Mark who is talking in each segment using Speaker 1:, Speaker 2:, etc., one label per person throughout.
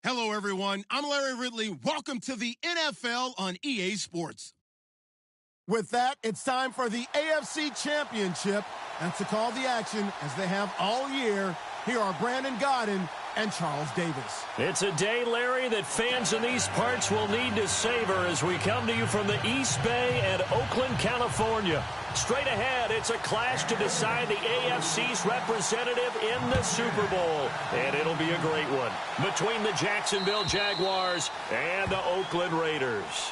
Speaker 1: Hello, everyone. I'm Larry Ridley. Welcome to the NFL on EA Sports. With that, it's time for the AFC Championship. And to call the action, as they have all year, here are Brandon Godden and Charles Davis.
Speaker 2: It's a day, Larry, that fans in these parts will need to savor as we come to you from the East Bay and Oakland, California. Straight ahead, it's a clash to decide the AFC's representative in the Super Bowl. And it'll be a great one between the Jacksonville Jaguars and the Oakland Raiders.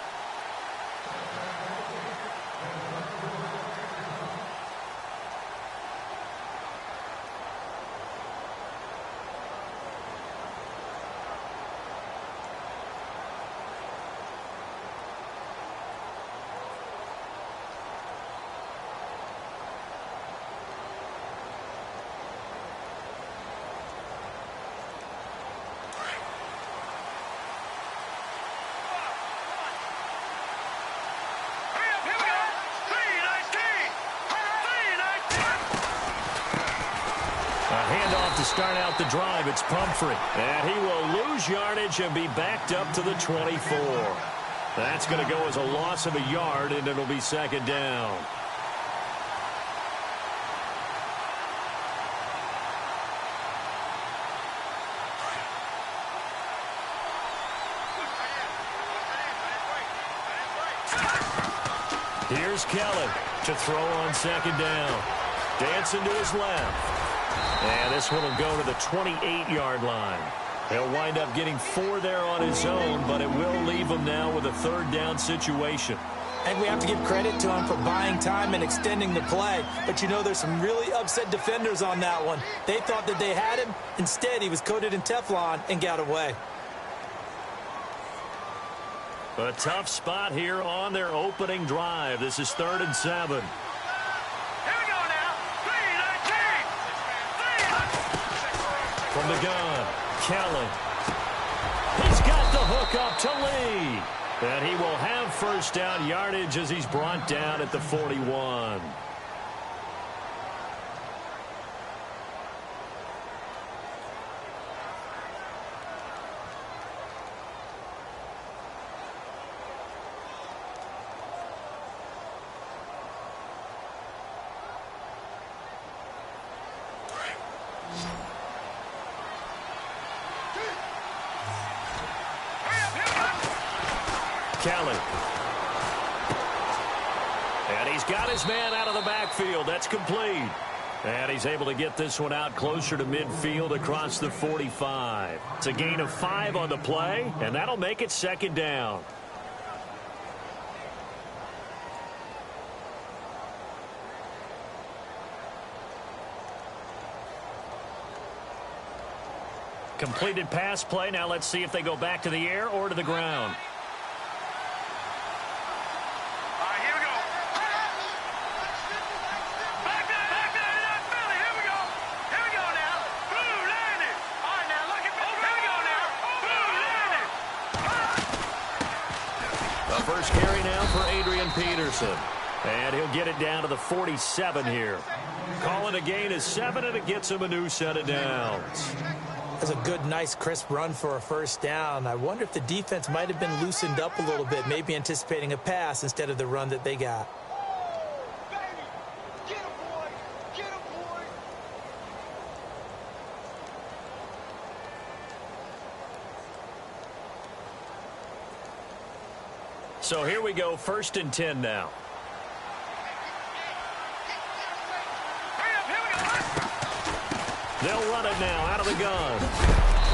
Speaker 2: To start out the drive, it's Pumphrey. And he will lose yardage and be backed up to the 24. That's going to go as a loss of a yard, and it'll be second down. Here's Kelly to throw on second down. Dancing to his left. And this one will go to the 28-yard line. He'll wind up getting 4 there on his own, but it will leave him now with a third down situation.
Speaker 3: And we have to give credit to him for buying time and extending the play. But, you know, there's some really upset defenders on that one. They thought that they had him. Instead, he was coated in Teflon and got away.
Speaker 2: A tough spot here on their opening drive. This is 3rd and 7. From the gun, Kelly. He's got the hook up to Lee. And he will have first down yardage as he's brought down at the 41. Kelly. And he's got his man out of the backfield. That's complete. And he's able to get this one out closer to midfield across the 45. It's a gain of 5 on the play, and that'll make it second down. Completed pass play. Now let's see if they go back to the air or to the ground. First carry now for Adrian Peterson. And he'll get it down to the 47 here. Calling a gain of 7, and it gets him a new set of downs.
Speaker 3: That's a good, nice, crisp run for a first down. I wonder if the defense might have been loosened up a little bit, maybe anticipating a pass instead of the run that they got.
Speaker 2: So here we go, 1st and 10 now. They'll run it now out of the gun.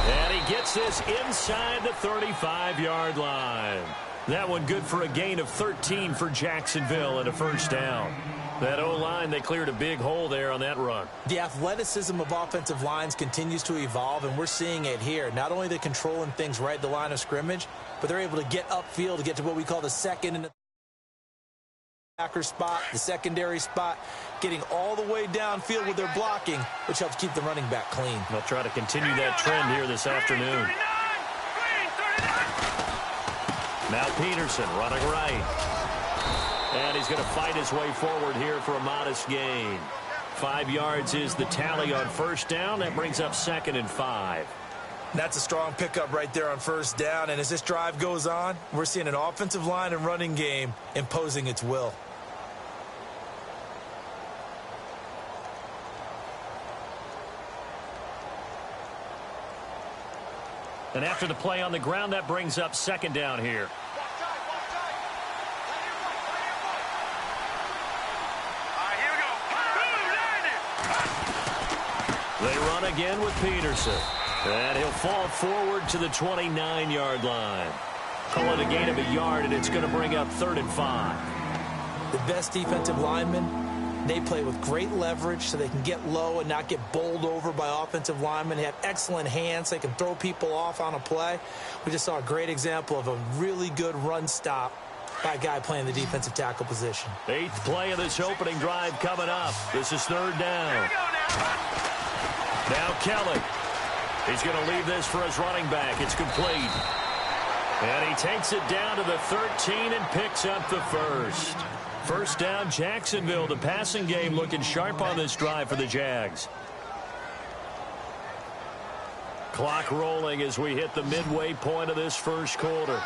Speaker 2: And he gets this inside the 35-yard line. That one good for a gain of 13 for Jacksonville and a first down. That O-line, they cleared a big hole there on that run.
Speaker 3: The athleticism of offensive lines continues to evolve, and we're seeing it here. Not only the controlling things right at the line of scrimmage, but they're able to get upfield to get to what we call the second and the backer spot, the secondary spot, getting all the way downfield with their blocking, which helps keep the running back clean.
Speaker 2: They'll try to continue that trend here this afternoon. Now Peterson running right. And he's going to fight his way forward here for a modest gain. 5 yards is the tally on first down. That brings up 2nd and 5.
Speaker 3: That's a strong pickup right there on first down. And as this drive goes on, we're seeing an offensive line and running game imposing its will.
Speaker 2: And after the play on the ground, that brings up second down here. They run again with Peterson. And he'll fall forward to the 29-yard line. Call it a gain of a yard, and it's going to bring up 3rd and 5.
Speaker 3: The best defensive linemen, they play with great leverage so they can get low and not get bowled over by offensive linemen. They have excellent hands. They can throw people off on a play. We just saw a great example of a really good run stop by a guy playing the defensive tackle position.
Speaker 2: 8th play of this opening drive coming up. This is 3rd down. Now Kelly. He's going to leave this for his running back. It's complete. And he takes it down to the 13 and picks up the first. First down, Jacksonville. The passing game looking sharp on this drive for the Jags. Clock rolling as we hit the midway point of this first quarter.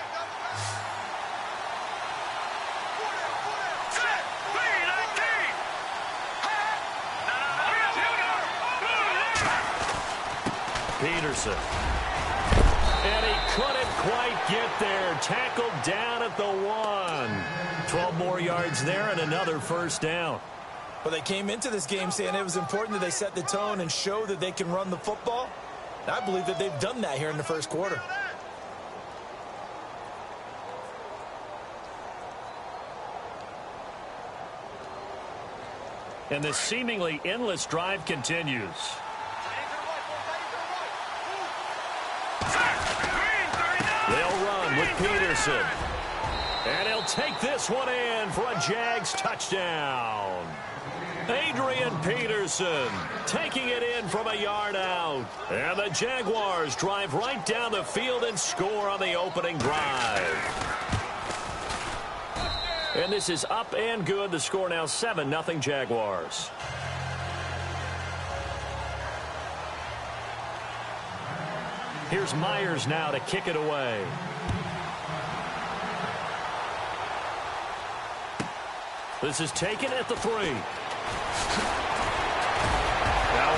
Speaker 2: Peterson. And he couldn't quite get there. Tackled down at the 1. 12 more yards there and another first down.
Speaker 3: Well, they came into this game saying it was important that they set the tone and show that they can run the football. And I believe that they've done that here in the first quarter.
Speaker 2: And this seemingly endless drive continues. They'll run with Peterson. And he'll take this one in for a Jags touchdown. Adrian Peterson taking it in from a yard out. And the Jaguars drive right down the field and score on the opening drive. And this is up and good. The score now 7-0 Jaguars. Here's Myers now to kick it away. This is taken at the 3. Now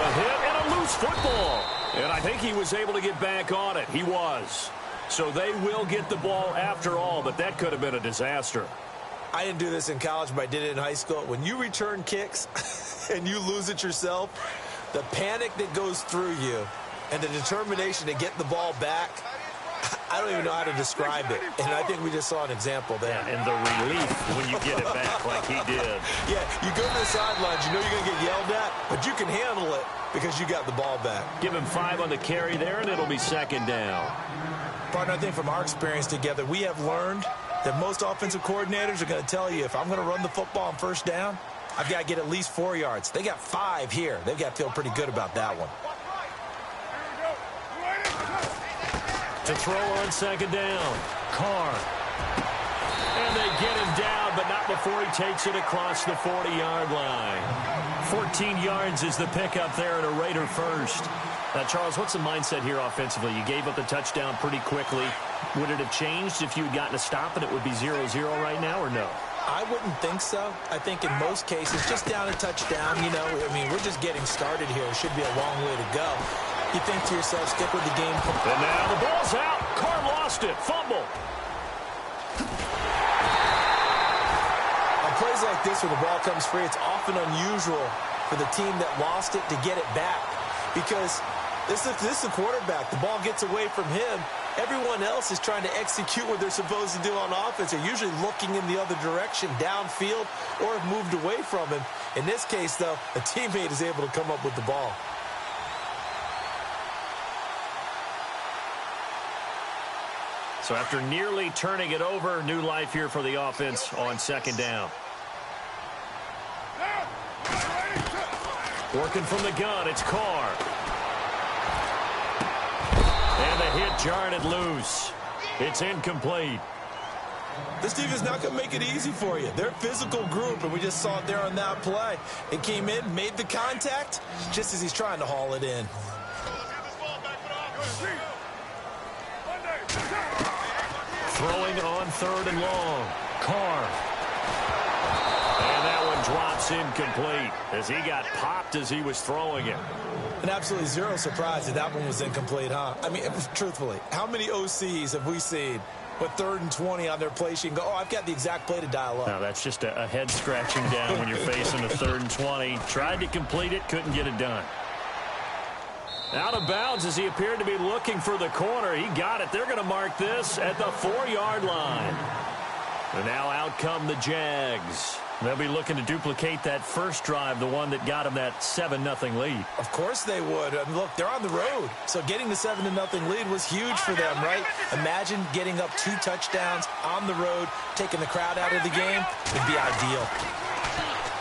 Speaker 2: a hit and a loose football. And I think he was able to get back on it. He was. So they will get the ball after all, but that could have been a disaster.
Speaker 3: I didn't do this in college, but I did it in high school. When you return kicks and you lose it yourself, the panic that goes through you and the determination to get the ball back, I don't even know how to describe it. And I think we just saw an example there.
Speaker 2: Yeah, and the relief when you get it back like he did.
Speaker 3: Yeah, you go to the sidelines, you know you're going to get yelled at, but you can handle it because you got the ball back.
Speaker 2: Give him 5 on the carry there, and it'll be second down.
Speaker 3: Partner, I think from our experience together, we have learned that most offensive coordinators are going to tell you, if I'm going to run the football on first down, I've got to get at least 4 yards. They got 5 here. They've got to feel pretty good about that one.
Speaker 2: To throw on second down, Carr. And they get him down, but not before he takes it across the 40-yard line. 14 yards is the pickup there and a Raider first. Now, Charles, what's the mindset here offensively? You gave up the touchdown pretty quickly. Would it have changed if you had gotten a stop and it would be 0-0 right now, or no?
Speaker 3: I wouldn't think so. I think in most cases, just down a touchdown, you know, I mean, we're just getting started here. It should be a long way to go. You think to yourself, stick with the game.
Speaker 2: And now the ball's out. Carr lost it. Fumble.
Speaker 3: On plays like this where the ball comes free, it's often unusual for the team that lost it to get it back. Because this is the quarterback. The ball gets away from him. Everyone else is trying to execute what they're supposed to do on offense. They're usually looking in the other direction, downfield, or have moved away from him. In this case, though, a teammate is able to come up with the ball.
Speaker 2: So after nearly turning it over, new life here for the offense on second down. Working from the gun, it's Carr. And the hit jarred it loose. It's incomplete.
Speaker 3: This team is not going to make it easy for you. They're a physical group, and we just saw it there on that play. It came in, made the contact, just as he's trying to haul it in.
Speaker 2: 3rd and long. Carr. And that one drops incomplete as he got popped as he was throwing it.
Speaker 3: And absolutely zero surprise that one was incomplete, huh? I mean, truthfully, how many OCs have we seen with 3rd and 20 on their play sheet and go, oh, I've got the exact play to dial up?
Speaker 2: Now, that's just a head scratching down when you're facing a 3rd and 20. Tried to complete it, couldn't get it done. Out of bounds as he appeared to be looking for the corner. He got it. They're going to mark this at the 4-yard line. And now out come the Jags. They'll be looking to duplicate that first drive, the one that got them that 7-0 lead.
Speaker 3: Of course they would. I mean, look, they're on the road. So getting the 7-0 lead was huge for them, right? Imagine getting up 2 touchdowns on the road, taking the crowd out of the game. It'd be ideal.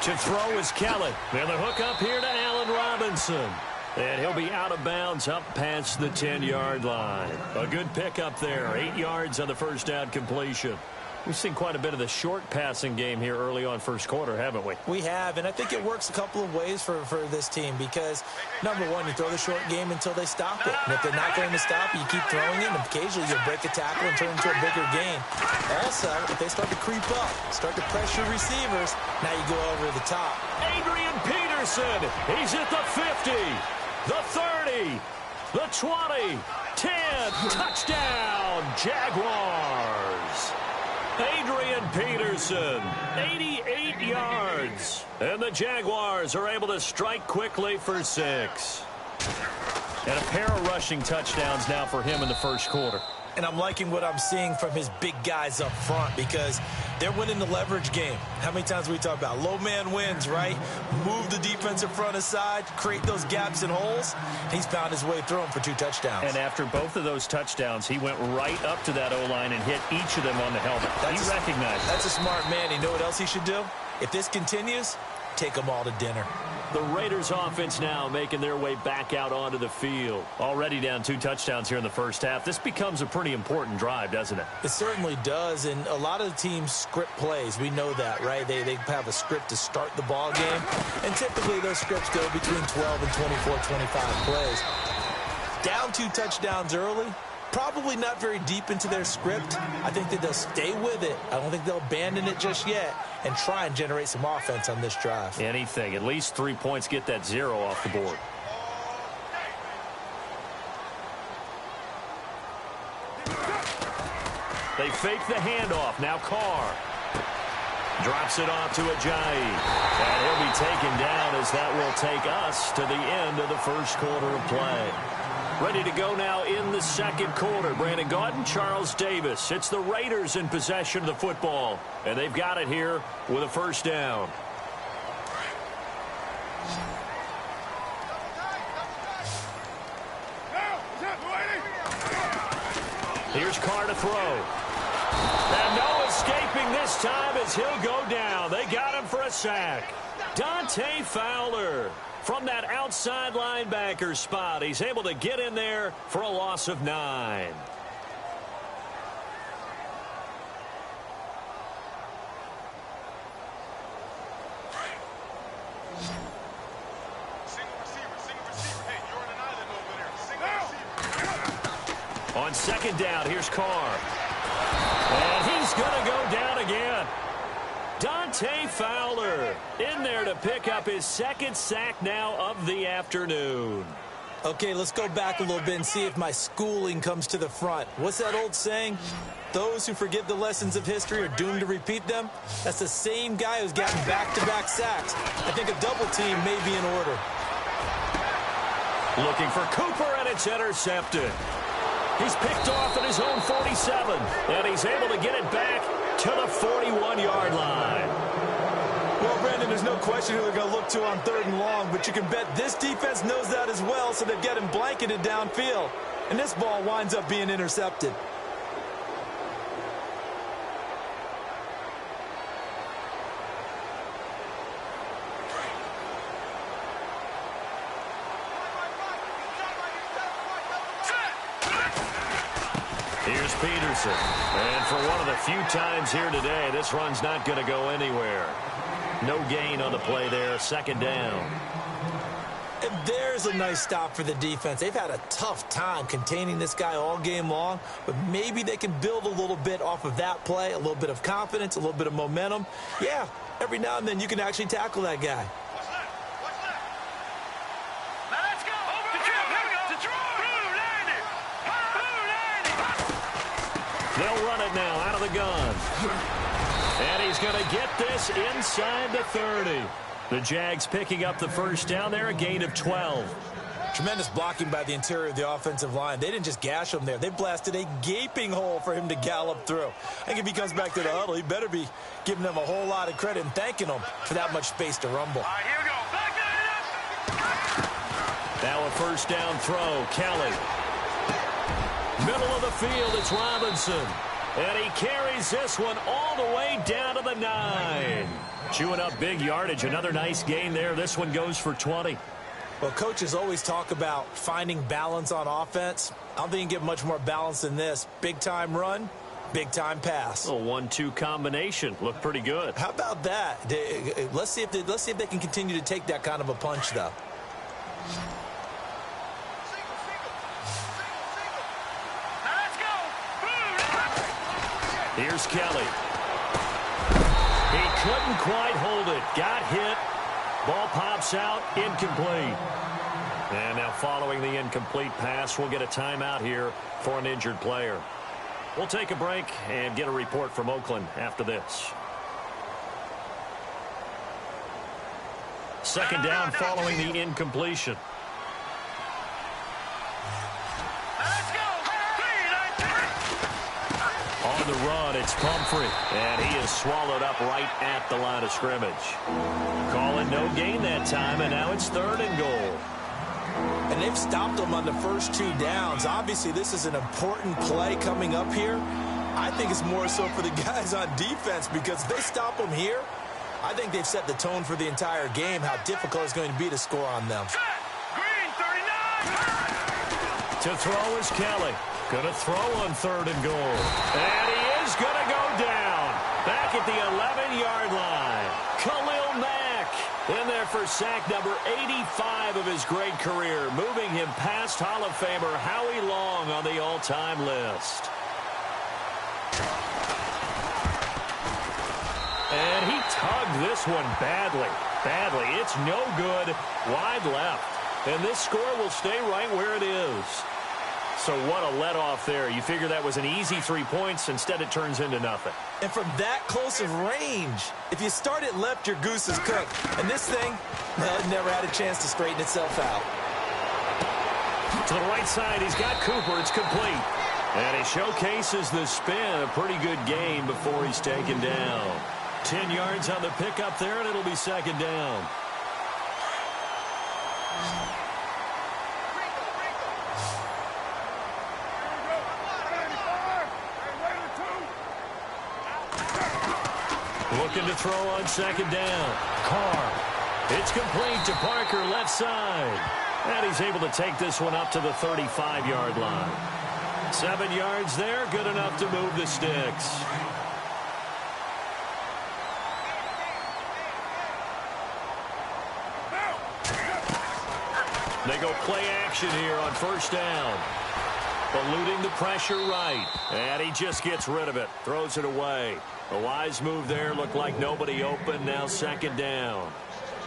Speaker 2: To throw is Kelly. And the hook up here to Allen Robinson. And he'll be out of bounds up past the 10-yard line. A good pickup there. 8 yards on the first down completion. We've seen quite a bit of the short passing game here early on first quarter, haven't we?
Speaker 3: We have, and I think it works a couple of ways for this team because, number one, you throw the short game until they stop it. And if they're not going to stop it, you keep throwing it, and occasionally you'll break a tackle and turn into a bigger gain. Also, if they start to creep up, start to pressure receivers, now you go over the top.
Speaker 2: Adrian Peterson, he's at the 50, the 30, the 20, 10, touchdown, Jaguars. Adrian Peterson, 88 yards. And the Jaguars are able to strike quickly for 6. And a pair of rushing touchdowns now for him in the first quarter.
Speaker 3: And I'm liking what I'm seeing from his big guys up front because they're winning the leverage game. How many times we talk about low man wins, right? Move the defensive front aside, create those gaps and holes. He's found his way through them for 2 touchdowns.
Speaker 2: And after both of those touchdowns, he went right up to that O-line and hit each of them on the helmet. He recognized it.
Speaker 3: That's a smart man. You know what else he should do? If this continues, take them all to dinner.
Speaker 2: The Raiders offense now making their way back out onto the field. Already down 2 touchdowns here in the first half. This becomes a pretty important drive, doesn't it?
Speaker 3: It certainly does, and a lot of the teams script plays. We know that, right? They have a script to start the ball game, and typically those scripts go between 12 and 24, 25 plays. Down 2 touchdowns early, probably not very deep into their script. I think that they'll stay with it. I don't think they'll abandon it just yet and try and generate some offense on this drive.
Speaker 2: Anything. At least 3 points, get that 0 off the board. They fake the handoff. Now Carr drops it off to Ajayi. And he'll be taken down as that will take us to the end of the first quarter of play. Ready to go now in the second quarter. Brandon Gaudin, Charles Davis. It's the Raiders in possession of the football. And they've got it here with a first down. Here's Carr to throw. And no escaping this time as he'll go down. They got him for a sack. Dante Fowler. From that outside linebacker spot, he's able to get in there for a loss of 9. On second down, here's Carr. And he's going to go down again. Dante Fowler in there to pick up his 2nd sack now of the afternoon.
Speaker 3: Okay, let's go back a little bit and see if my schooling comes to the front. What's that old saying? Those who forget the lessons of history are doomed to repeat them. That's the same guy who's gotten back-to-back sacks. I think a double team may be in order.
Speaker 2: Looking for Cooper, and it's intercepted. He's picked off at his own 47, and he's able to get it back to the 41-yard line.
Speaker 3: Well, Brandon, there's no question who they're going to look to on 3rd and long, but you can bet this defense knows that as well, so they've got him blanketed downfield. And this ball winds up being intercepted.
Speaker 2: Here's Peterson. And for one of the few times here today, this run's not going to go anywhere. No gain on the play there. 2nd down.
Speaker 3: And there's a nice stop for the defense. They've had a tough time containing this guy all game long, but maybe they can build a little bit off of that play, a little bit of confidence, a little bit of momentum. Yeah, every now and then you can actually tackle that guy.
Speaker 4: Now let's go.
Speaker 2: They'll run it now out of the gun. And he's going to get this inside the 30. The Jags picking up the first down there, a gain of 12.
Speaker 3: Tremendous blocking by the interior of the offensive line. They didn't just gash him there. They blasted a gaping hole for him to gallop through. I think if he comes back to the huddle, he better be giving them a whole lot of credit and thanking them for that much space to rumble.
Speaker 4: All right, here we go. Back
Speaker 2: Now a first down throw. Kelly. Middle of the field, it's Robinson. And he carries this one all the way down to the 9. Chewing up big yardage. Another nice gain there. This one goes for 20.
Speaker 3: Well, coaches always talk about finding balance on offense. I don't think you can get much more balance than this. Big-time run, big-time pass.
Speaker 2: A 1-2 combination. Looked pretty good.
Speaker 3: How about that? Let's see if they can continue to take that kind of a punch, though.
Speaker 2: Here's Kelly. He couldn't quite hold it. Got hit. Ball pops out. Incomplete. And now following the incomplete pass, we'll get a timeout here for an injured player. We'll take a break and get a report from Oakland after this. Second down following the incompletion. On the run, it's Pumphrey, and he is swallowed up right at the line of scrimmage. Calling no gain that time, and now it's 3rd and goal.
Speaker 3: And they've stopped them on the first 2 downs. Obviously, this is an important play coming up here. I think it's more so for the guys on defense because if they stop them here, I think they've set the tone for the entire game, how difficult it's going to be to score on them.
Speaker 4: Green, 39.
Speaker 2: To throw is Kelly. Going to throw on 3rd and goal. And he is going to go down. Back at the 11-yard line. Khalil Mack in there for sack number 85 of his great career, moving him past Hall of Famer Howie Long on the all-time list. And he tugged this one badly. It's no good. Wide left. And this score will stay right where it is. So what a let-off there. You figure that was an easy 3 points. Instead, it turns into nothing.
Speaker 3: And from that close of range, if you start it left, your goose is cooked. And this thing, well, it never had a chance to straighten itself out.
Speaker 2: To the right side, he's got Cooper. It's complete. And he showcases the spin. A pretty good game before he's taken down. 10 yards on the pickup there, and it'll be 2nd down. Looking to throw on 2nd down. Carr. It's complete to Parker, left side. And he's able to take this one up to the 35-yard line. 7 yards there, good enough to move the sticks. They go play action here on 1st down. Eluding the pressure right. And he just gets rid of it. Throws it away. A wise move there. Looked like nobody open. Now 2nd down.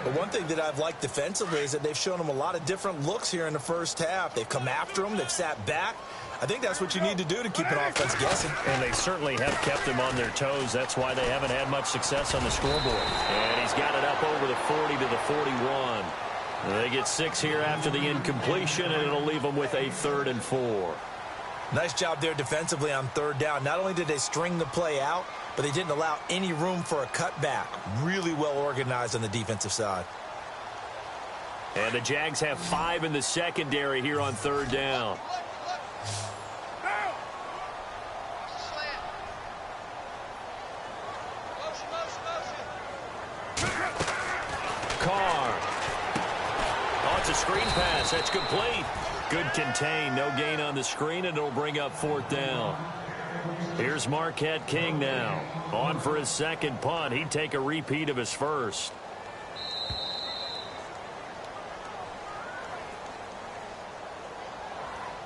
Speaker 3: But one thing that I've liked defensively is that they've shown them a lot of different looks here in the first half. They've come after them. They've sat back. I think that's what you need to do to keep an offense guessing.
Speaker 2: And they certainly have kept them on their toes. That's why they haven't had much success on the scoreboard. And he's got it up over the 40 to the 41. They get 6 here after the incompletion, and it'll leave them with a 3rd and 4.
Speaker 3: Nice job there defensively on 3rd down. Not only did they string the play out, but they didn't allow any room for a cutback. Really well organized on the defensive side.
Speaker 2: And the Jags have 5 in the secondary here on 3rd down. Carr. Oh, it's a screen pass. That's complete. Good contain. No gain on the screen, and it'll bring up 4th down. Here's Marquette King now. On for his 2nd punt. He'd take a repeat of his first.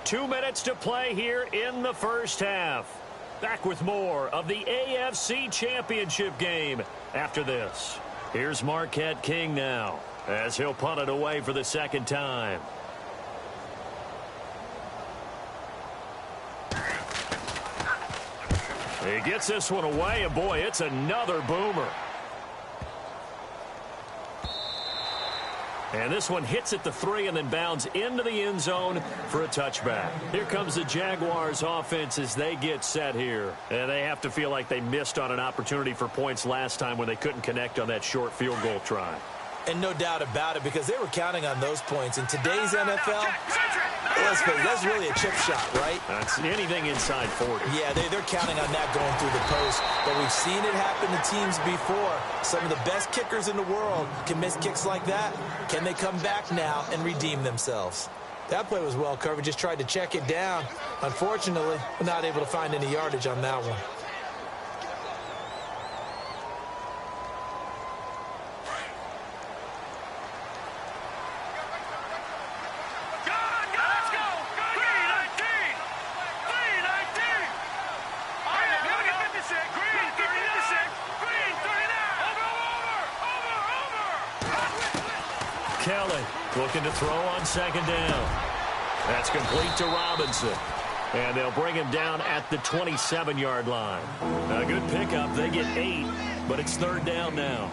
Speaker 2: 2 minutes to play here in the first half. Back with more of the AFC Championship game after this. Here's Marquette King now as he'll punt it away for the second time. He gets this one away, and boy, it's another boomer. And this one hits at the 3 and then bounds into the end zone for a touchback. Here comes the Jaguars offense as they get set here. And they have to feel like they missed on an opportunity for points last time when they couldn't connect on that short field goal try.
Speaker 3: And no doubt about it, because they were counting on those points. In today's NFL, let's face it, that's really a chip shot, right?
Speaker 2: That's anything inside 40.
Speaker 3: Yeah, they're counting on that going through the post. But we've seen it happen to teams before. Some of the best kickers in the world can miss kicks like that. Can they come back now and redeem themselves? That play was well covered, just tried to check it down. Unfortunately, we're not able to find any yardage on that one.
Speaker 2: Kelly looking to throw on second down. That's complete to Robinson. And they'll bring him down at the 27-yard line. A good pickup. They get 8, but it's third down now.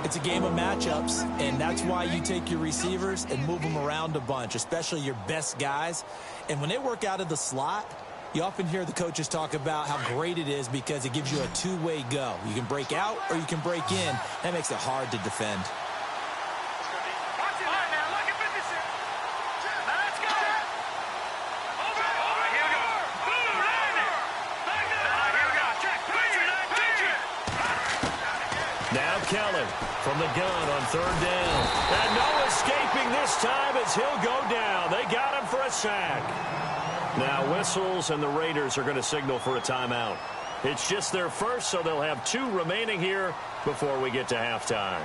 Speaker 3: It's a game of matchups, and that's why you take your receivers and move them around a bunch, especially your best guys. And when they work out of the slot, you often hear the coaches talk about how great it is because it gives you a two-way go. You can break out or you can break in. That makes it hard to defend.
Speaker 2: Kelly from the gun on third down. And no escaping this time as he'll go down. They got him for a sack. Now whistles and the Raiders are going to signal for a timeout. It's just their first, so they'll have 2 remaining here before we get to halftime.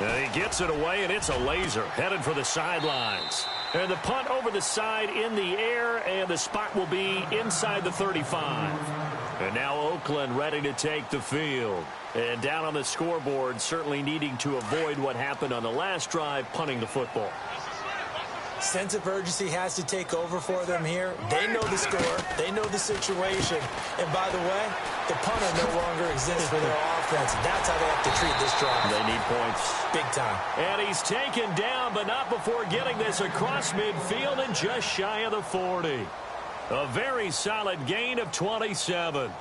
Speaker 2: And he gets it away, and it's a laser headed for the sidelines. And the punt over the side in the air, and the spot will be inside the 35. And now Oakland ready to take the field. And down on the scoreboard, certainly needing to avoid what happened on the last drive, punting the football.
Speaker 3: Sense of urgency has to take over for them here. They know the score. They know the situation. And by the way, the punter no longer exists for their offense. That's how they have to treat this drive.
Speaker 2: They need points.
Speaker 3: Big time.
Speaker 2: And he's taken down, but not before getting this across midfield and just shy of the 40. A very solid gain of 27.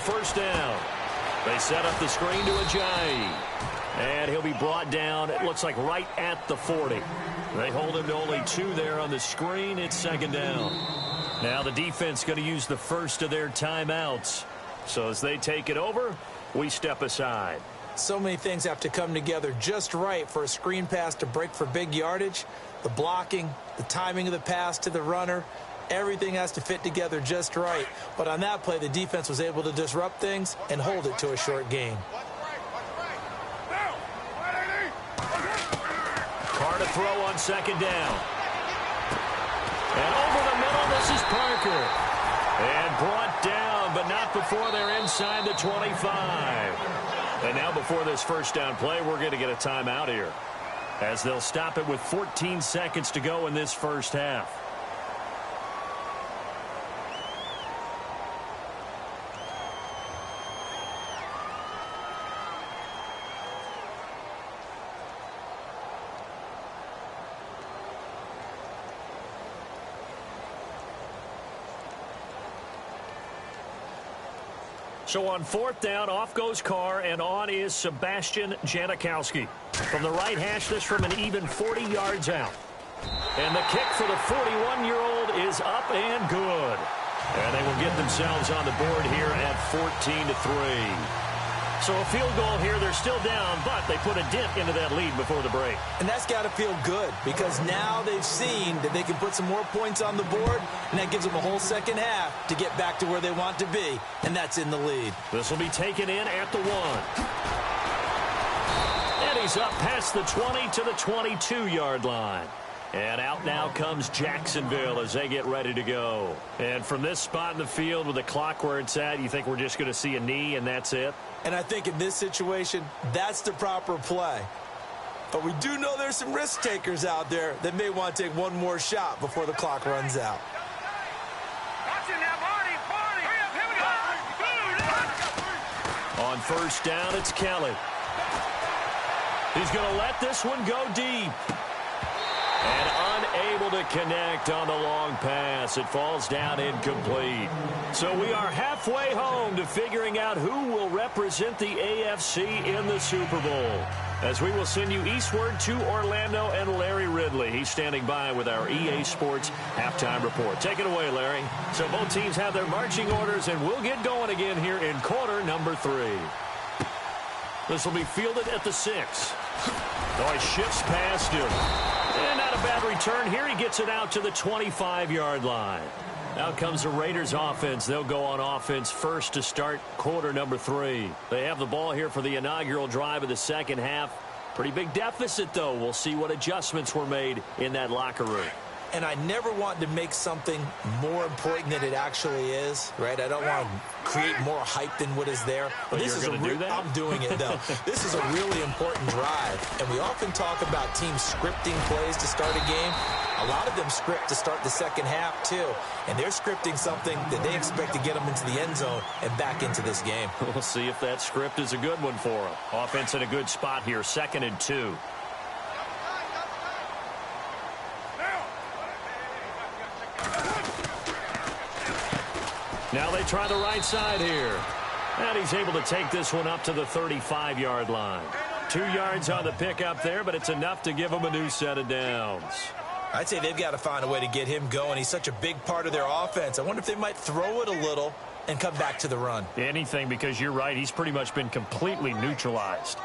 Speaker 2: First down. They set up the screen to Ajayi. And he'll be brought down, it looks like right at the 40. They hold him to only 2 there on the screen. It's second down. Now the defense going to use the first of their timeouts. So as they take it over, we step aside.
Speaker 3: So many things have to come together just right for a screen pass to break for big yardage. The blocking, the timing of the pass to the runner. Everything has to fit together just right. But on that play, the defense was able to disrupt things and hold it to a short gain.
Speaker 2: Carr to throw on second down. And over the middle, this is Parker. And brought down, but not before they're inside the 25. And now before this first down play, we're going to get a timeout here, as they'll stop it with 14 seconds to go in this first half. So on fourth down, off goes Carr, and on is Sebastian Janikowski. From the right hash, this from an even 40 yards out. And the kick for the 41-year-old is up and good. And they will get themselves on the board here at 14-3. So a field goal here, they're still down, but they put a dent into that lead before the break.
Speaker 3: And that's got to feel good because now they've seen that they can put some more points on the board, and that gives them a whole second half to get back to where they want to be, and that's in the lead.
Speaker 2: This will be taken in at the 1. And he's up past the 20 to the 22-yard line. And out now comes Jacksonville as they get ready to go. And from this spot in the field with the clock where it's at, you think we're just going to see a knee and that's it?
Speaker 3: And I think in this situation, that's the proper play. But we do know there's some risk takers out there that may want to take one more shot before the clock runs out.
Speaker 2: On first down, it's Kelly. He's going to let this one go deep. And unable to connect on the long pass. It falls down incomplete. So we are halfway home to figuring out who will represent the AFC in the Super Bowl. As we will send you eastward to Orlando and Larry Ridley. He's standing by with our EA Sports halftime report. Take it away, Larry. So both teams have their marching orders, and we'll get going again here in quarter number 3. This will be fielded at the 6. Oh, he shifts past him. And not a bad return here. He gets it out to the 25-yard line. Out comes the Raiders offense. They'll go on offense first to start quarter number 3. They have the ball here for the inaugural drive of the second half. Pretty big deficit, though. We'll see what adjustments were made in that locker room.
Speaker 3: And I never want to make something more important than it actually is, right? I don't want to create more hype than what is there.
Speaker 2: But this is going to do that?
Speaker 3: I'm doing it, though. This is a really important drive. And we often talk about teams scripting plays to start a game. A lot of them script to start the second half, too. And they're scripting something that they expect to get them into the end zone and back into this game.
Speaker 2: We'll see if that script is a good one for them. Offense in a good spot here, 2nd and 2. Now they try the right side here. And he's able to take this one up to the 35-yard line. 2 yards on the pickup there, but it's enough to give him a new set of downs.
Speaker 3: I'd say they've got to find a way to get him going. He's such a big part of their offense. I wonder if they might throw it a little and come back to the run.
Speaker 2: Anything, because you're right. He's pretty much been completely neutralized.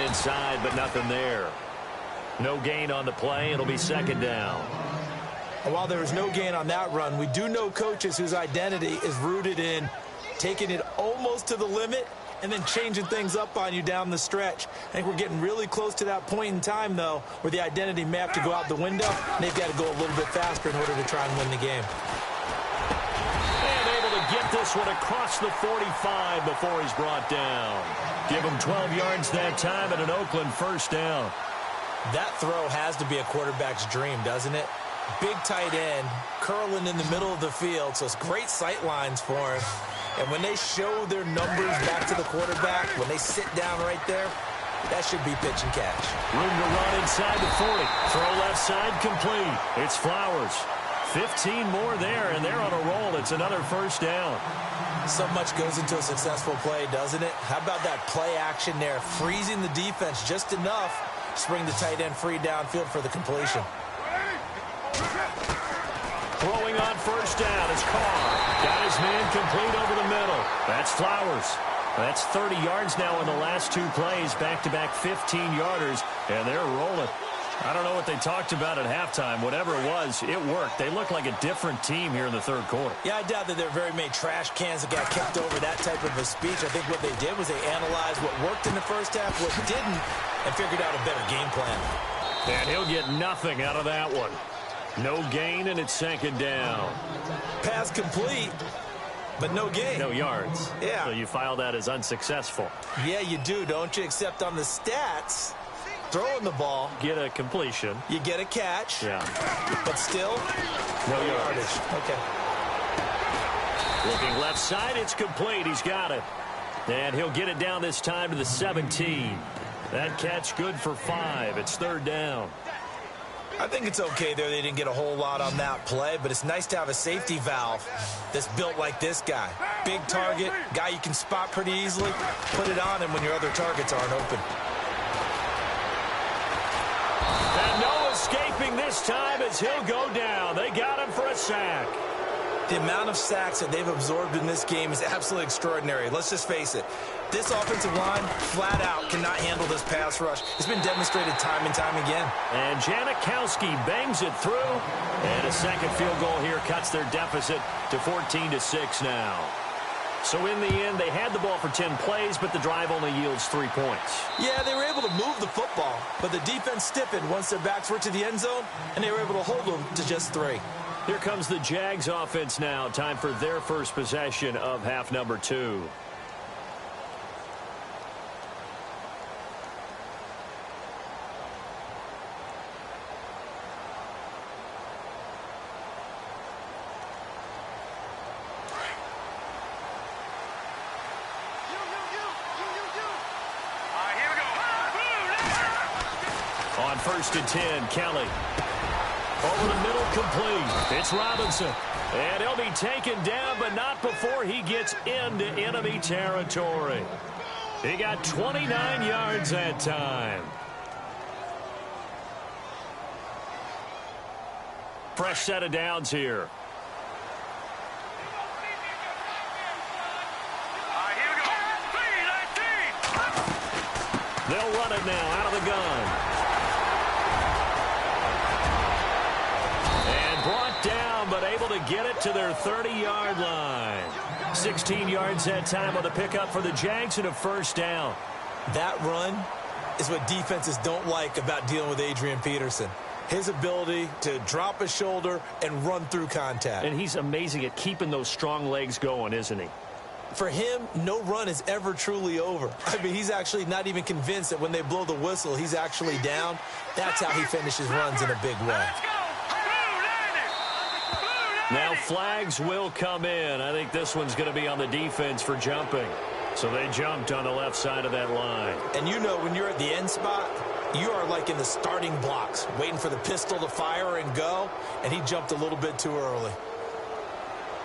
Speaker 2: Inside, but nothing there. No gain on the play. It'll be 2nd down.
Speaker 3: And while there was no gain on that run, we do know coaches whose identity is rooted in taking it almost to the limit and then changing things up on you down the stretch. I think we're getting really close to that point in time, though, where the identity may have to go out the window, and they've got to go a little bit faster in order to try and win the game.
Speaker 2: And able to get this one across the 45 before he's brought down. Give him 12 yards that time and an Oakland first down.
Speaker 3: That throw has to be a quarterback's dream, doesn't it? Big tight end, curling in the middle of the field, so it's great sight lines for him. And when they show their numbers back to the quarterback, when they sit down right there, that should be pitch and catch.
Speaker 2: Room to run inside the 40. Throw left side complete. It's Flowers. 15 more there, and they're on a roll. It's another first down.
Speaker 3: So much goes into a successful play, doesn't it? How about that play action there? Freezing the defense just enough to bring the tight end free downfield for the completion.
Speaker 2: Throwing on first down is Carr. Got his man complete over the middle. That's Flowers. That's 30 yards now in the last 2 plays. Back-to-back 15-yarders, and they're rolling. I don't know what they talked about at halftime. Whatever it was, it worked. They look like a different team here in the 3rd quarter.
Speaker 3: Yeah, I doubt that there are very many trash cans that got kicked over that type of a speech. I think what they did was they analyzed what worked in the first half, what didn't, and figured out a better game plan.
Speaker 2: And he'll get nothing out of that one. No gain, and it's 2nd down.
Speaker 3: Pass complete, but no gain.
Speaker 2: No yards.
Speaker 3: Yeah.
Speaker 2: So you file that as unsuccessful.
Speaker 3: Yeah, you do, don't you? Except on the stats, throwing the ball,
Speaker 2: get a completion.
Speaker 3: You get a catch.
Speaker 2: Yeah.
Speaker 3: But still,
Speaker 2: no yardage.
Speaker 3: Okay.
Speaker 2: Looking left side, it's complete. He's got it. And he'll get it down this time to the 17. That catch good for 5. It's 3rd down.
Speaker 3: I think it's okay there. They didn't get a whole lot on that play, but it's nice to have a safety valve that's built like this guy. Big target, guy you can spot pretty easily. Put it on him when your other targets aren't open.
Speaker 2: And no escaping this time as he'll go down. They got him for a sack.
Speaker 3: The amount of sacks that they've absorbed in this game is absolutely extraordinary. Let's just face it. This offensive line, flat out, cannot handle this pass rush. It's been demonstrated time and time again.
Speaker 2: And Janikowski bangs it through. And a second field goal here cuts their deficit to 14-6 now. So in the end, they had the ball for 10 plays, but the drive only yields 3 points.
Speaker 3: Yeah, they were able to move the football, but the defense stiffened once their backs were to the end zone, and they were able to hold them to just 3.
Speaker 2: Here comes the Jags offense now. Time for their first possession of half number 2. On 1st and 10, Kelly. Over the middle, complete. It's Robinson. And he'll be taken down, but not before he gets into enemy territory. He got 29 yards that time. Fresh set of downs here. They'll run it now out of the gun. Brought down, but able to get it to their 30-yard line. 16 yards that time on the pickup for the Jags and a first down.
Speaker 3: That run is what defenses don't like about dealing with Adrian Peterson. His ability to drop a shoulder and run through contact.
Speaker 2: And he's amazing at keeping those strong legs going, isn't he?
Speaker 3: For him, no run is ever truly over. I mean, he's actually not even convinced that when they blow the whistle, he's actually down. That's how he finishes runs in a big way.
Speaker 2: Now flags will come in. I think this one's going to be on the defense for jumping. So they jumped on the left side of that line.
Speaker 3: And you know when you're at the end spot, you are like in the starting blocks, waiting for the pistol to fire and go, and he jumped a little bit too early.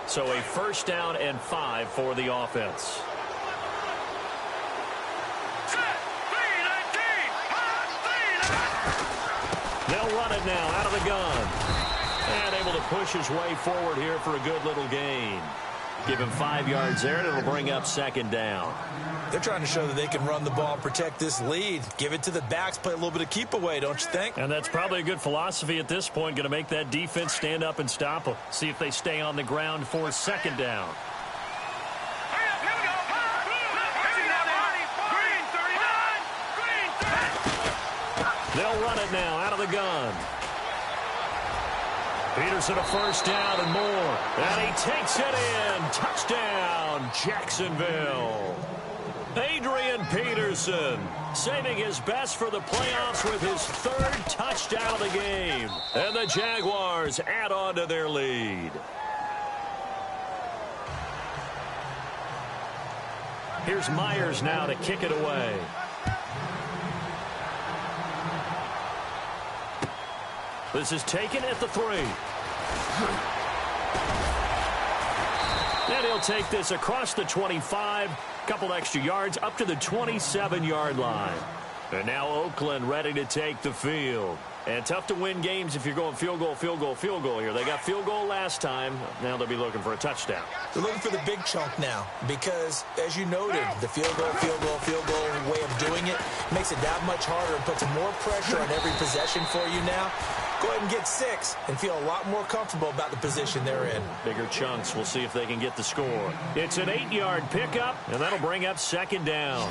Speaker 2: So a first down and 5 for the offense. They'll run it now out of the gun. And able to push his way forward here for a good little gain. Give him 5 yards there, and it'll bring up second down.
Speaker 3: They're trying to show that they can run the ball and protect this lead. Give it to the backs, play a little bit of keep away, don't you think?
Speaker 2: And that's probably a good philosophy at this point. Going to make that defense stand up and stop them. See if they stay on the ground for second down. They'll run it now out of the gun. Peterson a first down and more. And he takes it in. Touchdown, Jacksonville. Adrian Peterson saving his best for the playoffs with his 3rd touchdown of the game. And the Jaguars add on to their lead. Here's Myers now to kick it away. This is taken at the 3. And he'll take this across the 25. Couple extra yards up to the 27-yard line. And now Oakland ready to take the field. And tough to win games if you're going field goal, field goal, field goal here. They got field goal last time. Now they'll be looking for a touchdown.
Speaker 3: They're looking for the big chunk now because, as you noted, the field goal way of doing it makes it that much harder and puts more pressure on every possession for you now. Go ahead and get 6 and feel a lot more comfortable about the position they're in.
Speaker 2: Bigger chunks. We'll see if they can get the score. It's an 8-yard pickup, and that'll bring up second down.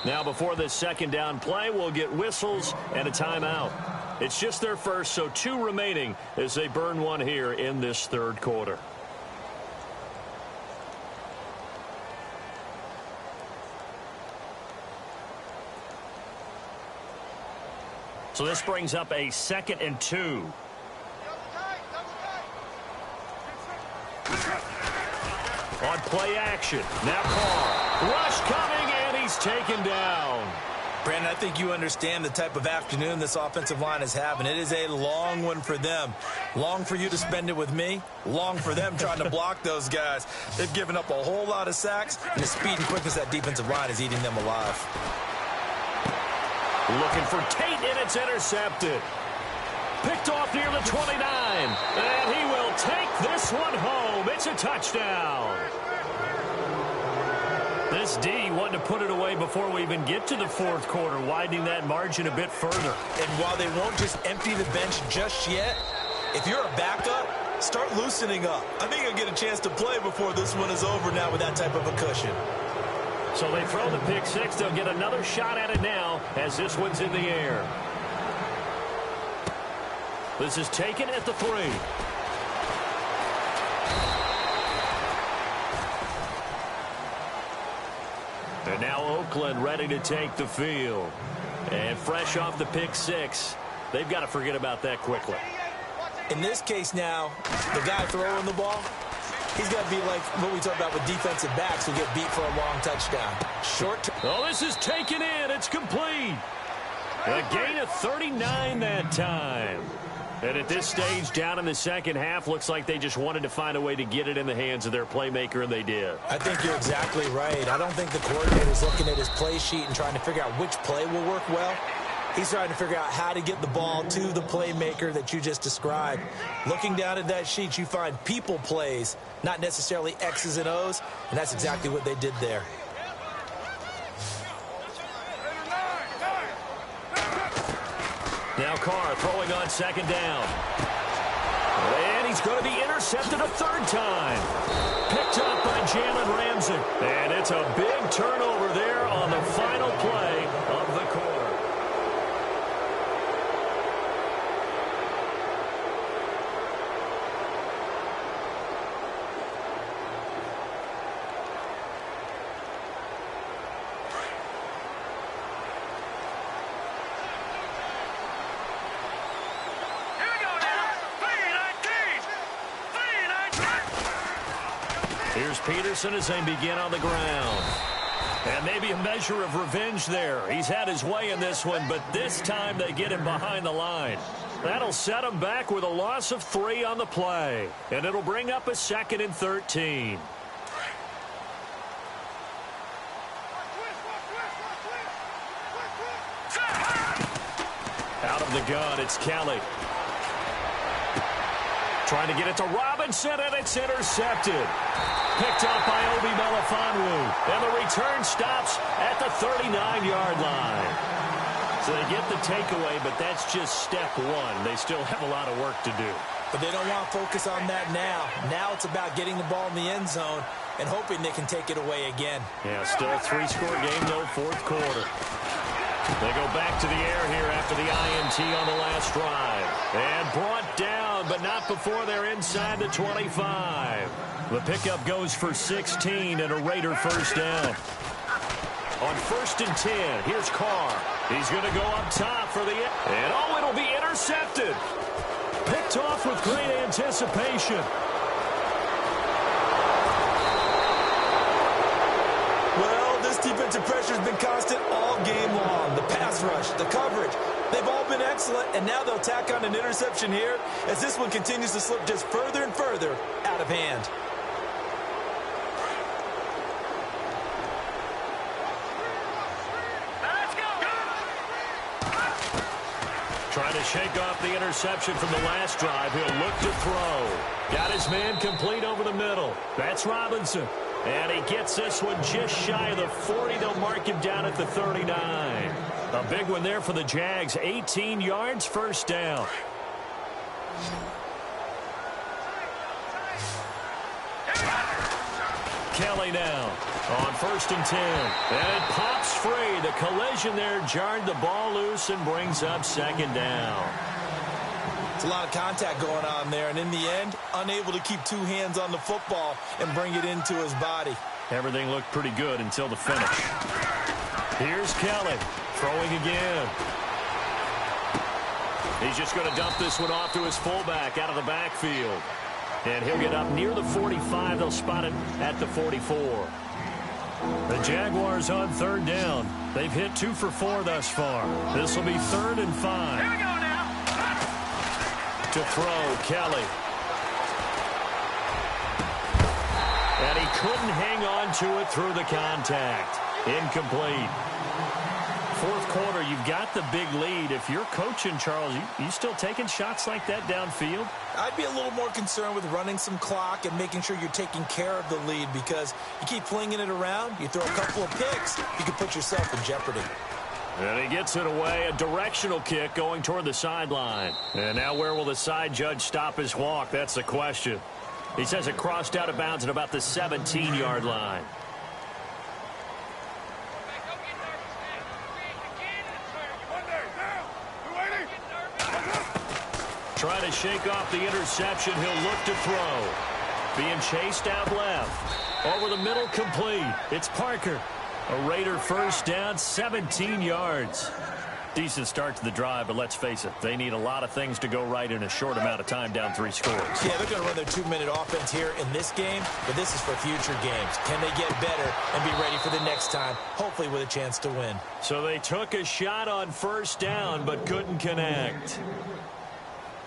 Speaker 2: Now before this second down play, we'll get whistles and a timeout. It's just their first, so 2 remaining as they burn one here in this 3rd quarter. So this brings up a 2nd and 2. on play action. Now Carr. Rush coming, and he's taken down.
Speaker 3: Brandon, I think you understand the type of afternoon this offensive line is having. It is a long one for them. Long for you to spend it with me. Long for them trying to block those guys. They've given up a whole lot of sacks, and the speed and quickness of that defensive line is eating them alive.
Speaker 2: Looking for Tate, and it's intercepted. Picked off near the 29. And he will take this one home. It's a touchdown. This D wanting to put it away before we even get to the fourth quarter, widening that margin a bit further.
Speaker 3: And while they won't just empty the bench just yet, if you're a backup, start loosening up. I think you'll get a chance to play before this one is over now with that type of a cushion.
Speaker 2: So they throw the pick six. They'll get another shot at it now as this one's in the air. This is taken at the 3. And now Oakland ready to take the field. And fresh off the pick six, they've got to forget about that quickly.
Speaker 3: In this case now, the guy throwing the ball, he's got to be like what we talk about with defensive backs who get beat for a long touchdown.
Speaker 2: Oh, this is taken in. It's complete. A gain of 39 that time. And at this stage, down in the second half, looks like they just wanted to find a way to get it in the hands of their playmaker, and they did.
Speaker 3: I think you're exactly right. I don't think the coordinator's looking at his play sheet and trying to figure out which play will work well. He's trying to figure out how to get the ball to the playmaker that you just described. Looking down at that sheet, you find people plays, not necessarily X's and O's, and that's exactly what they did there.
Speaker 2: Now Carr throwing on second down. And he's going to be intercepted a third time. Picked up by MRaMAZE's. And it's a big turnover there on the final play of the quarter. Here's Peterson as they begin on the ground. And maybe a measure of revenge there. He's had his way in this one, but this time they get him behind the line. That'll set him back with a loss of 3 on the play. And it'll bring up a 2nd and 13. Out of the gun, it's Kelly. Trying to get it to Robinson, and it's intercepted. Picked up by Obi Melifonwu. And the return stops at the 39-yard line. So they get the takeaway, but that's just step 1. They still have a lot of work to do.
Speaker 3: But they don't want to focus on that now. Now it's about getting the ball in the end zone and hoping they can take it away again.
Speaker 2: Yeah, still a 3-score game, though, fourth quarter. They go back to the air here after the INT on the last drive. And brought down, but not before they're inside the 25. The pickup goes for 16 and a Raider first down. On 1st and 10, here's Carr. He's going to go up top for the... And, oh, it'll be intercepted. Picked off with great anticipation.
Speaker 3: Well, this defensive pressure has been constant all game long. The pass rush, the coverage, they've all been excellent, and now they'll tack on an interception here as this one continues to slip just further and further out of hand.
Speaker 2: Trying to shake off the interception from the last drive. He'll look to throw. Got his man complete over the middle. That's Robinson. And he gets this one just shy of the 40. They'll mark him down at the 39. A big one there for the Jags. 18 yards, first down. Kelly now on 1st and 10. And it pops free. The collision there jarred the ball loose and brings up 2nd down.
Speaker 3: It's a lot of contact going on there, and in the end, unable to keep 2 hands on the football and bring it into his body.
Speaker 2: Everything looked pretty good until the finish. Here's Kelly throwing again. He's just going to dump this one off to his fullback out of the backfield. And he'll get up near the 45. They'll spot it at the 44. The Jaguars on third down. They've hit 2 for 4 thus far. This will be 3rd and 5.
Speaker 4: Here we go now.
Speaker 2: To throw, Kelly. And he couldn't hang on to it through the contact. Incomplete. Fourth quarter, you've got the big lead. If you're coaching, Charles, you still taking shots like that downfield?
Speaker 3: I'd be a little more concerned with running some clock and making sure you're taking care of the lead, because you keep flinging it around, you throw a couple of picks, you can put yourself in jeopardy.
Speaker 2: And he gets it away, a directional kick going toward the sideline. And now where will the side judge stop his walk? That's the question. He says it crossed out of bounds at about the 17-yard line. Trying to shake off the interception. He'll look to throw. Being chased out left. Over the middle, complete. It's Parker. A Raider first down, 17 yards. Decent start to the drive, but let's face it, they need a lot of things to go right in a short amount of time, down 3 scores.
Speaker 3: Yeah, they're going to run their 2-minute offense here in this game, but this is for future games. Can they get better and be ready for the next time, hopefully with a chance to win?
Speaker 2: So they took a shot on first down, but couldn't connect.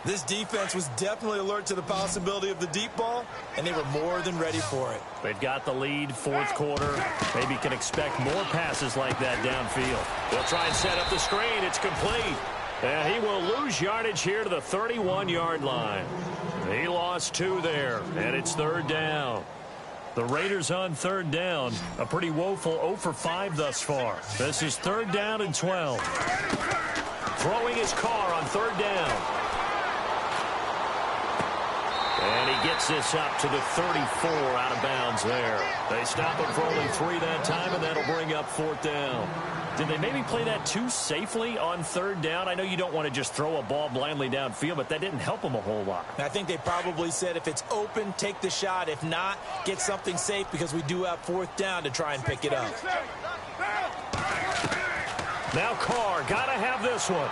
Speaker 3: This defense was definitely alert to the possibility of the deep ball, and they were more than ready for it.
Speaker 2: They've got the lead, fourth quarter. Maybe can expect more passes like that downfield. They'll try and set up the screen. It's complete. And he will lose yardage here to the 31-yard line. He lost 2 there, and it's third down. The Raiders on third down, a pretty woeful 0 for 5 thus far. This is 3rd down and 12. Throwing his car on third down. And he gets this up to the 34, out of bounds there. They stop him for only 3 that time, and that'll bring up 4th down. Did they maybe play that too safely on third down? I know you don't want to just throw a ball blindly downfield, but that didn't help them a whole lot.
Speaker 3: I think they probably said if it's open, take the shot. If not, get something safe, because we do have 4th down to try and pick it up.
Speaker 2: Now Carr, got to have this one.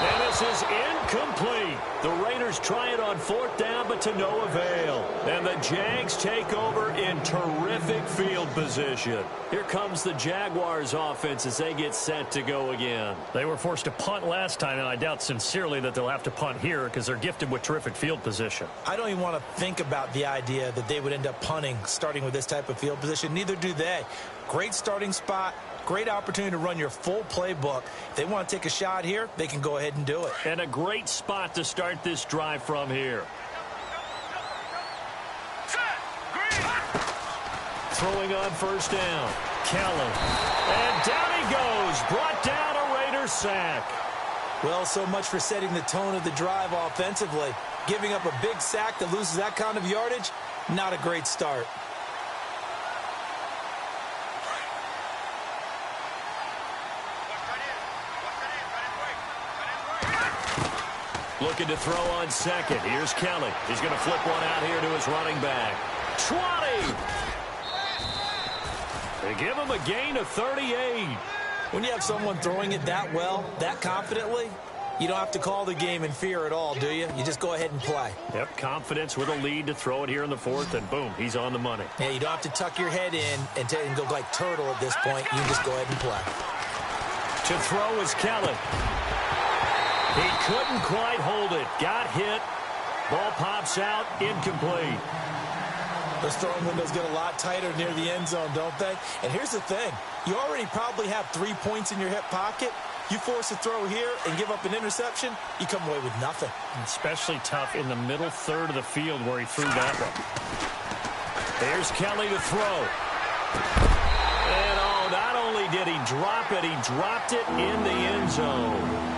Speaker 2: And this is incomplete. The Raiders try it on 4th down, but to no avail. And the Jags take over in terrific field position. Here comes the Jaguars offense as they get set to go again. They were forced to punt last time, and I doubt sincerely that they'll have to punt here because they're gifted with terrific field position.
Speaker 3: I don't even want to think about the idea that they would end up punting starting with this type of field position. Neither do they. Great starting spot. Great opportunity to run your full playbook. If they want to take a shot here, they can go ahead and do it.
Speaker 2: And a great spot to start this drive from here. Throwing on first down. Kelly. And down he goes. Brought down, a Raider sack.
Speaker 3: Well, so much for setting the tone of the drive offensively. Giving up a big sack that loses that kind of yardage, not a great start.
Speaker 2: Looking to throw on second. Here's Kelly. He's going to flip one out here to his running back. 20! They give him a gain of 38.
Speaker 3: When you have someone throwing it that well, that confidently, you don't have to call the game in fear at all, do you? You just go ahead and play.
Speaker 2: Yep, confidence with a lead to throw it here in the 4th, and boom, he's on the money.
Speaker 3: Yeah, you don't have to tuck your head in and go like turtle at this point. You just go ahead and play.
Speaker 2: To throw is Kelly. He couldn't quite hold it. Got hit. Ball pops out. Incomplete.
Speaker 3: Those throwing windows get a lot tighter near the end zone, don't they? And here's the thing. You already probably have 3 points in your hip pocket. You force a throw here and give up an interception, you come away with nothing.
Speaker 2: Especially tough in the middle third of the field where he threw that one. There's Kelly to throw. And not only did he drop it, he dropped it in the end zone.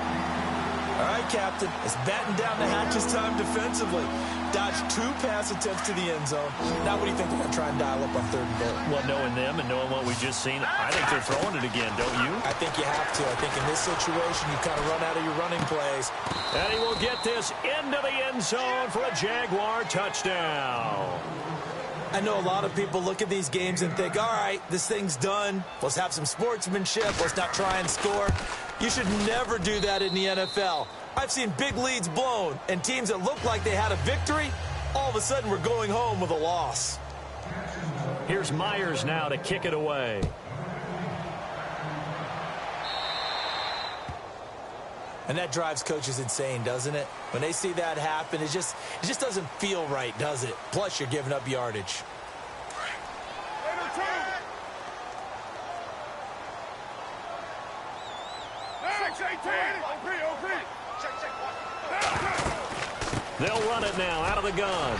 Speaker 3: All right, Captain, it's batten down the hatches time defensively. Dodged 2 pass attempts to the end zone. Now what do you think they're going to try and dial up on 3rd and goal?
Speaker 2: Well, knowing them and knowing what we just seen, I think they're throwing it again, don't you?
Speaker 3: I think you have to. I think in this situation, you kind of run out of your running plays.
Speaker 2: And he will get this into the end zone for a Jaguar touchdown.
Speaker 3: I know a lot of people look at these games and think, all right, this thing's done. Let's have some sportsmanship. Let's not try and score. You should never do that in the NFL. I've seen big leads blown and teams that look like they had a victory all of a sudden we're going home with a loss.
Speaker 2: Here's Myers now to kick it away.
Speaker 3: And that drives coaches insane, doesn't it? When they see that happen, it just doesn't feel right, does it? Plus, you're giving up yardage.
Speaker 2: They'll run it now out of the gun.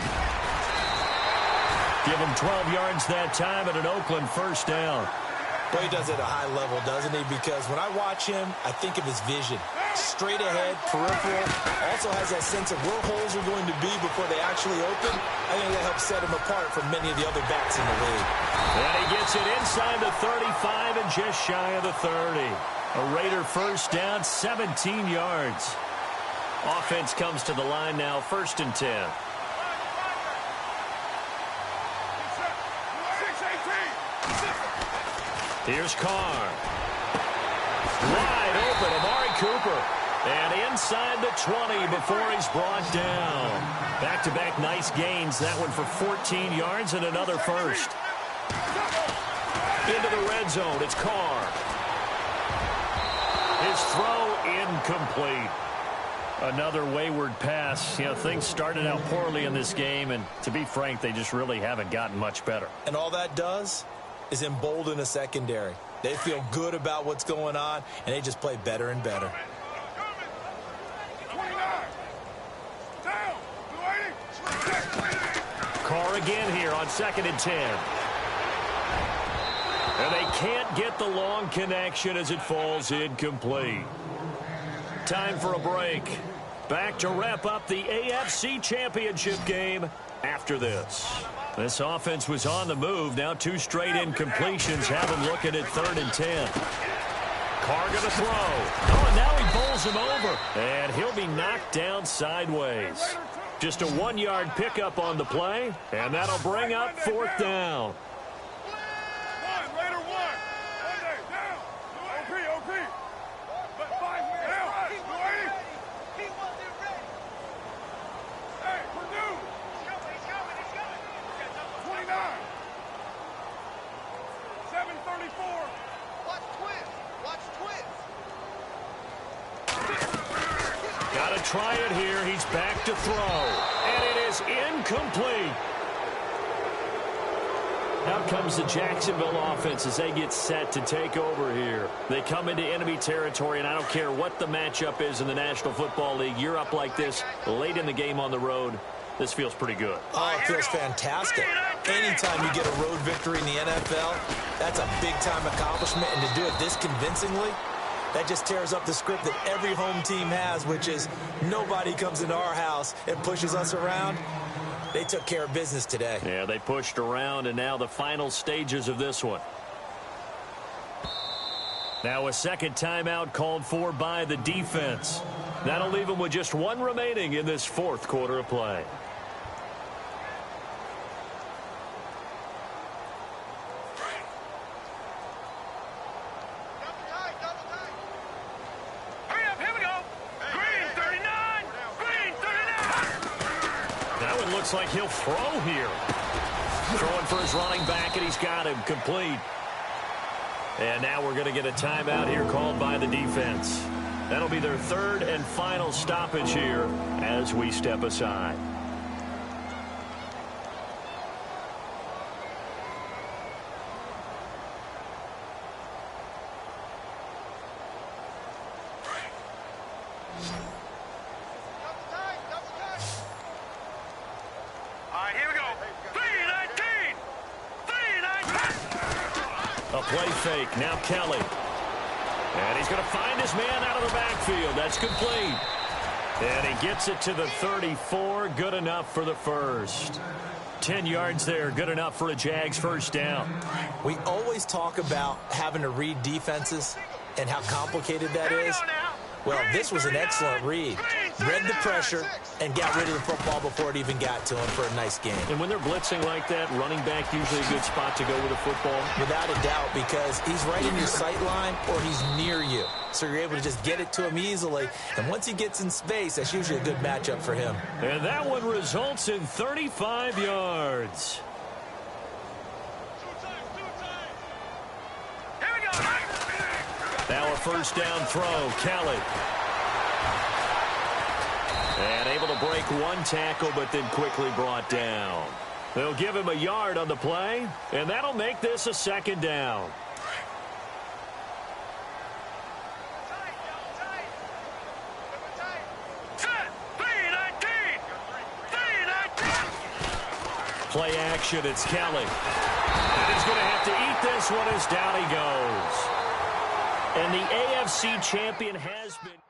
Speaker 2: Give him 12 yards that time and an Oakland first down.
Speaker 3: Well, he does it at a high level, doesn't he? Because when I watch him, I think of his vision. Straight ahead, peripheral. Also has that sense of where holes are going to be before they actually open. I think that helps set him apart from many of the other backs in the league.
Speaker 2: And he gets it inside the 35 and just shy of the 30. A Raider first down, 17 yards. Offense comes to the line now, 1st and 10. Here's Carr. Wide open, Amari Cooper. And inside the 20 before he's brought down. Back-to-back nice gains. That one for 14 yards and another first. Into the red zone. It's Carr. His throw incomplete. Another wayward pass. You know, things started out poorly in this game, and to be frank, they just really haven't gotten much better.
Speaker 3: And all that does is embolden a secondary. They feel good about what's going on, and they just play better and better.
Speaker 2: Carr again here on 2nd and 10. And they can't get the long connection as it falls incomplete. Time for a break. Back to wrap up the AFC Championship game after this. This offense was on the move. Now 2 straight incompletions have him looking at 3rd and 10. Carr going to throw. Oh, and now he bowls him over. And he'll be knocked down sideways. Just a 1-yard pickup on the play, and that'll bring up 4th down. Try it here. He's back to throw. And it is incomplete. Out comes the Jacksonville offense as they get set to take over here. They come into enemy territory, and I don't care what the matchup is in the National Football League. You're up like this late in the game on the road. This feels pretty good.
Speaker 3: Oh, it feels fantastic. Anytime you get a road victory in the NFL, that's a big-time accomplishment. And to do it this convincingly, that just tears up the script that every home team has, which is nobody comes into our house and pushes us around. They took care of business today.
Speaker 2: Yeah, they pushed around, and now the final stages of this one. Now a second timeout called for by the defense. That'll leave them with just 1 remaining in this 4th quarter of play. Looks like he'll throw here. Throwing for his running back, and he's got him complete. And now we're going to get a timeout here called by the defense. That'll be their 3rd and final stoppage here as we step aside. Fake. Now Kelly. And he's going to find his man out of the backfield. That's complete. And he gets it to the 34. Good enough for the first. 10 yards there. Good enough for a Jags first down.
Speaker 3: We always talk about having to read defenses and how complicated that is. Well, this was an excellent read. Read the pressure and got rid of the football before it even got to him for a nice game.
Speaker 2: And when they're blitzing like that, running back usually a good spot to go with a football?
Speaker 3: Without a doubt, because he's right in your sight line or he's near you. So you're able to just get it to him easily. And once he gets in space, that's usually a good matchup for him.
Speaker 2: And that one results in 35 yards. Now a first down throw, Kelly. And able to break one tackle, but then quickly brought down. They'll give him a yard on the play, and that'll make this a second down. Play action, it's Kelly. He's going to have to eat this one as down he goes. And the AFC champion has been...